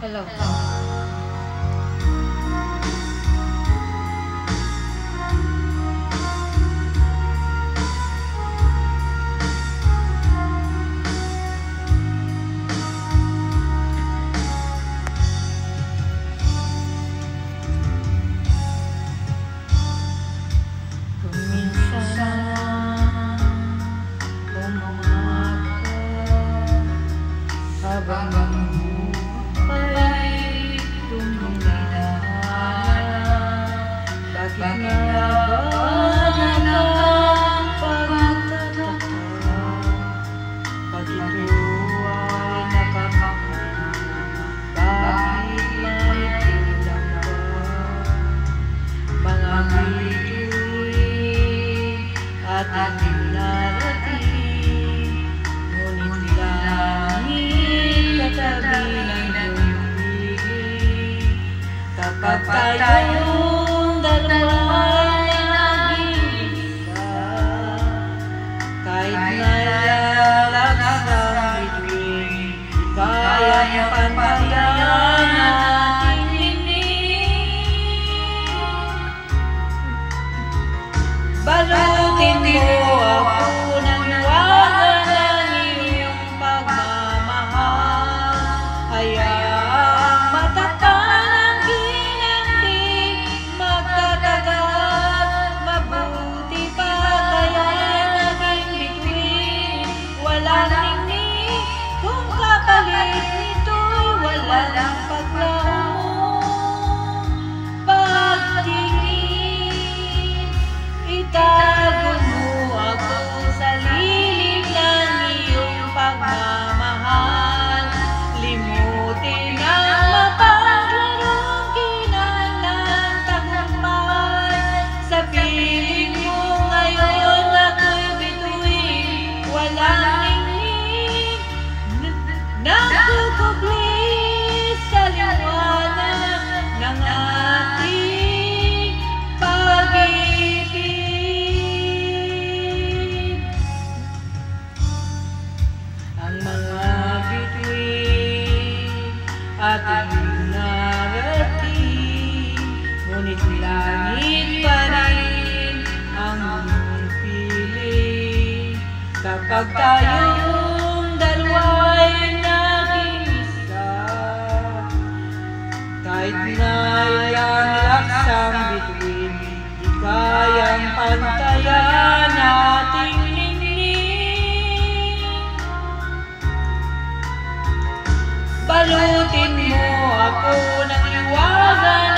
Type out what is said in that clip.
Hello. Kapag tayong dalawa'y nag-iisa, kahit nalalagsang bituin, kayang pantayan nating hingin. Balutin mo ako ng wagan ng iyong pagmamahal, hayaang matatag walang paglaho, pagtingin, itago mo ako sa lilim ng iyong pagmamahal. Limutin ang mapaglarong kinang tagumpay. Sa piling mo ngayon ako'y bituin, walang ningning, nagkukubli sa liwanag ng ating pag-ibig. Ang mga bituin ating narating, ngunit langit pa rin ang iyong piling. Kapag tayong dalawa'y kahit na ilang laksang bituin, di kayang pantayan nating ningning. Balutin mo ako ng liwagan